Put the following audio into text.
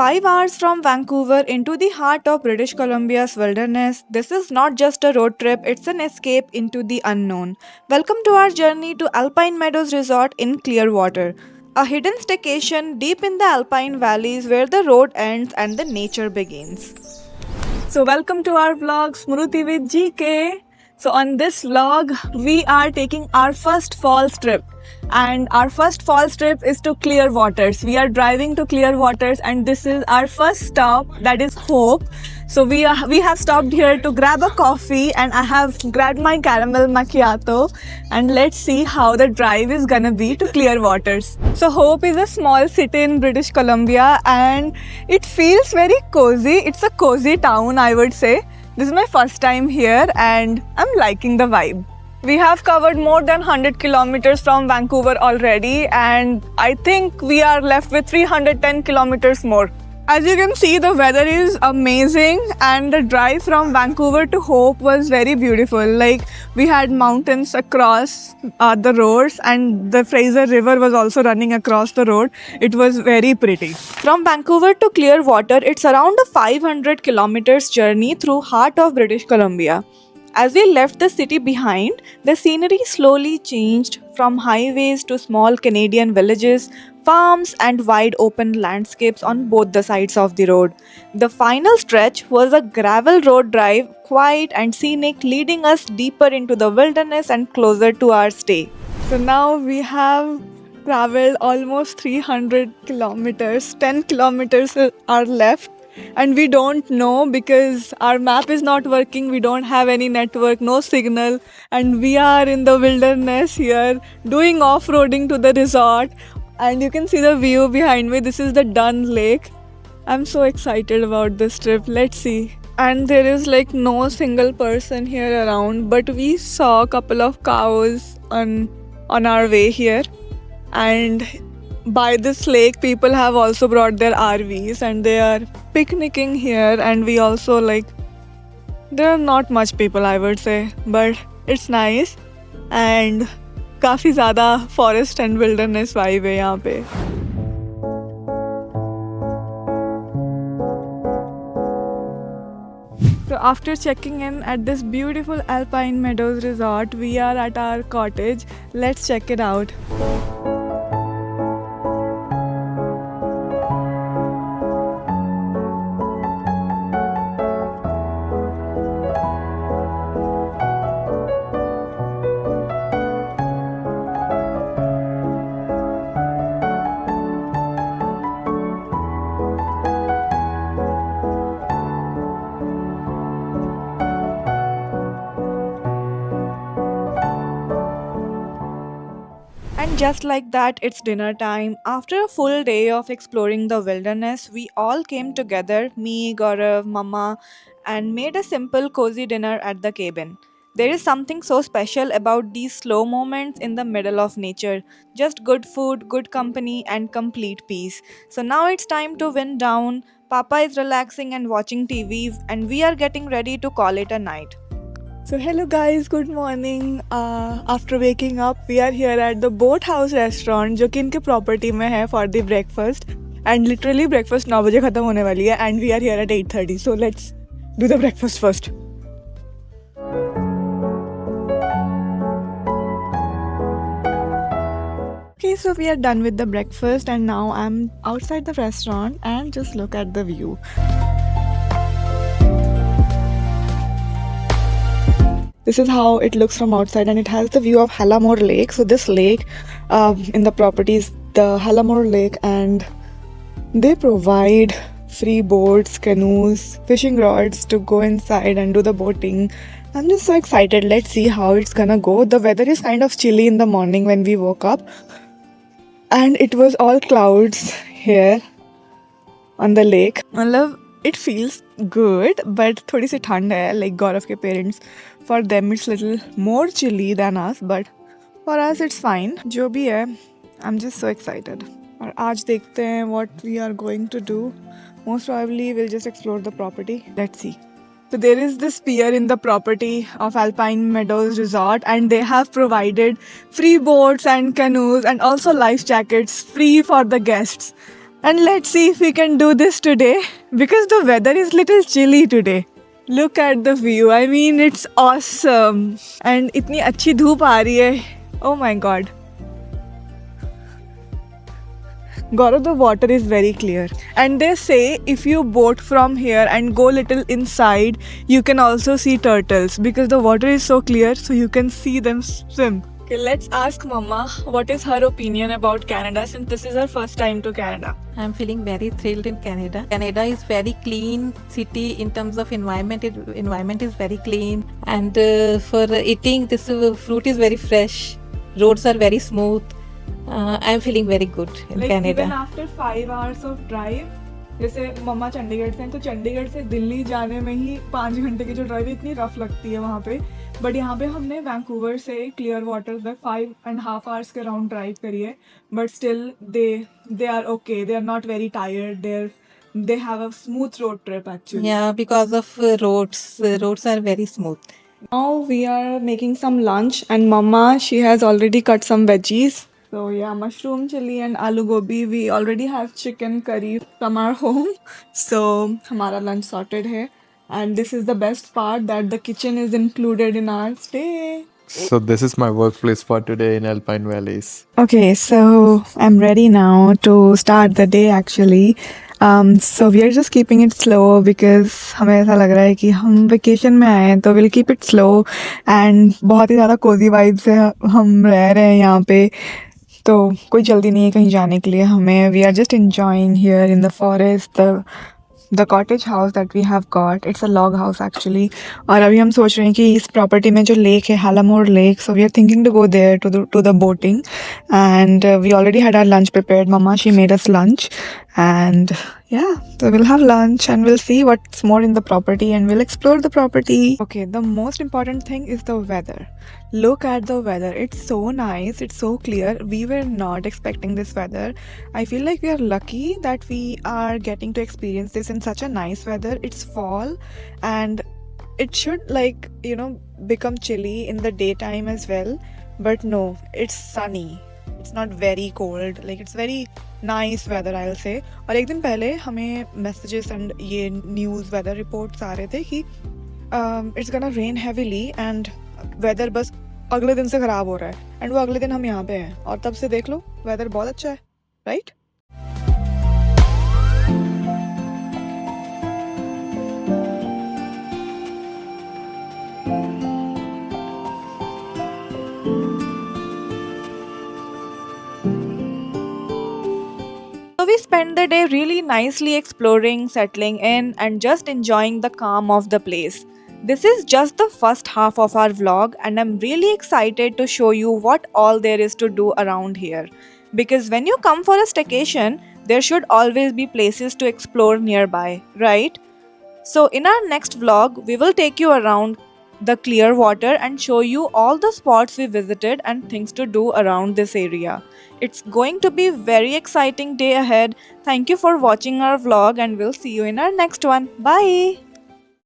5 hours from Vancouver into the heart of British Columbia's wilderness, this is not just a road trip, it's an escape into the unknown. Welcome to our journey to Alpine Meadows Resort in Clearwater, a hidden staycation deep in the Alpine valleys where the road ends and the nature begins. So, welcome to our vlog Smruti with GK. So, on this vlog, we are taking our first falls trip, and our first falls trip is to Clearwaters. We are driving to Clearwaters, and this is our first stop, that is Hope. So, we have stopped here to grab a coffee, and I have grabbed my caramel macchiato, and let's see how the drive is gonna be to Clearwaters. So, Hope is a small city in British Columbia, and it feels very cozy. It's a cozy town, I would say. This is my first time here and I'm liking the vibe. We have covered more than 100 kilometers from Vancouver already, and I think we are left with 310 kilometers more. As you can see, the weather is amazing and the drive from Vancouver to Hope was very beautiful. Like, we had mountains across the roads, and the Fraser River was also running across the road. It was very pretty. From Vancouver to Clearwater, it's around a 500 kilometers journey through heart of British Columbia. As we left the city behind, the scenery slowly changed from highways to small Canadian villages, farms, and wide open landscapes on both the sides of the road. The final stretch was a gravel road drive, quiet and scenic, leading us deeper into the wilderness and closer to our stay. So now we have traveled almost 300 kilometers, 10 kilometers are left. And we don't know because our map is not working, we don't have any network, no signal, and we are in the wilderness here doing off-roading to the resort. And you can see the view behind me. This is the Dunn Lake. I'm so excited about this trip. Let's see. And there is like no single person here around, but we saw a couple of cows on our way here. And by this lake, people have also brought their RVs and they are picnicking here. And we also there are not much people, I would say, but it's nice. And काफी ज़्यादा forest and wilderness vibe है यहाँ पे. So after checking in at this beautiful Alpine Meadows resort, we are at our cottage. Let's check it out. And just like that, it's dinner time. After a full day of exploring the wilderness, we all came together, me, Gaurav, Mama, and made a simple cozy dinner at the cabin. There is something so special about these slow moments in the middle of nature. Just good food, good company, and complete peace. So now it's time to wind down. Papa is relaxing and watching TV, and we are getting ready to call it a night. So hello guys, good morning. After waking up, we are here at the Boathouse restaurant, जो कि इनके property में है for the breakfast. And literally breakfast 9 बजे खत्म होने वाली है, and we are here at 8:30. So let's do the breakfast first. Okay, so we are done with the breakfast, and now I'm outside the restaurant, and just look at the view. This is how it looks from outside, and it has the view of Hallamore Lake. So this lake in the property is the Hallamore Lake, and they provide free boats, canoes, fishing rods to go inside and do the boating. I'm just so excited. Let's see how it's gonna go. The weather is kind of chilly in the morning when we woke up, and it was all clouds here on the lake. It feels good, but थोड़ी सी ठंड है. Like Gaurav के parents, for them it's little more chilly than us, but for us it's fine. जो भी है, I'm just so excited. और आज देखते हैं what we are going to do. Most probably we'll just explore the property. Let's see. So there is this pier in the property of Alpine Meadows Resort, and they have provided free boats and canoes and also life jackets free for the guests. And let's see if we can do this today because the weather is little chilly today. Look at the view. I mean, it's awesome. And इतनी अच्छी धूप आ रही है. Oh my god. Gaurav, the water is very clear. And they say if you boat from here and go little inside, you can also see turtles because the water is so clear, so you can see them swim. Okay, let's ask Mama what is her opinion about Canada since this is her first time to Canada. I'm feeling very thrilled in Canada. Canada is very clean city in terms of environment. Environment is very clean, and for eating, this fruit is very fresh. Roads are very smooth. I'm feeling very good in Like Canada. even after 5 hours of drive, जैसे मम्मा चंडीगढ़ से हैं तो चंडीगढ़ से दिल्ली जाने में ही 5 घंटे की जो ड्राइव इतनी रफ लगती है वहाँ पे, बट यहाँ पे हमने वैंकूवर से क्लियर वाटर तक 5.5 hours के राउंड ड्राइव करी है, but still they are okay, they are not very tired, they have a smooth road trip actually. Yeah, because of roads. Roads are very smooth. Now we are making some lunch and mama she has already cut some veggies. So yeah, mushroom chili and aloo gobi. We already have chicken curry from our home. So हमारा lunch sorted है. And this is the best part that the kitchen is included in our stay. So this is my workplace for today in Alpine Valleys. Okay, so I'm ready now to start the day actually. So we are just keeping it slow because हमें ऐसा लग रहा है कि हम vacation में आए हैं तो we'll keep it slow and बहुत ही ज़्यादा cozy vibe से हम रह रहे हैं यहाँ पे, तो कोई जल्दी नहीं है कहीं जाने के लिए हमें. We are just enjoying here in the forest, the cottage house that we have got. It's a log house actually. और अभी हम सोच रहे हैं कि इस प्रॉपर्टी में जो लेक है हालामोर lake, so we are thinking to go there to the boating. And we already had our lunch prepared. Mama she made us lunch, and yeah, so we'll have lunch and we'll see what's more in the property and we'll explore the property. Okay, the most important thing is the weather. Look at the weather. It's so nice. It's so clear. We were not expecting this weather. I feel like we are lucky that we are getting to experience this in such a nice weather. It's fall and it should become chilly in the daytime as well. But no, it's sunny. It's not very cold. Like it's very nice weather I'll say. और एक दिन पहले हमें messages and ये news weather reports आ रहे थे कि it's gonna rain heavily and weather बस अगले दिन से ख़राब हो रहा है, एंड वो अगले दिन हम यहाँ पे हैं और तब से देख लो वेदर बहुत अच्छा है, right? So we spent the day really nicely exploring, settling in, and just enjoying the calm of the place. This is just the first half of our vlog, and I'm really excited to show you what all there is to do around here. Because when you come for a staycation, there should always be places to explore nearby, right? So, in our next vlog, we will take you around the Clearwater and show you all the spots we visited and things to do around this area. It's going to be very exciting day ahead. Thank you for watching our vlog and we'll see you in our next one. Bye!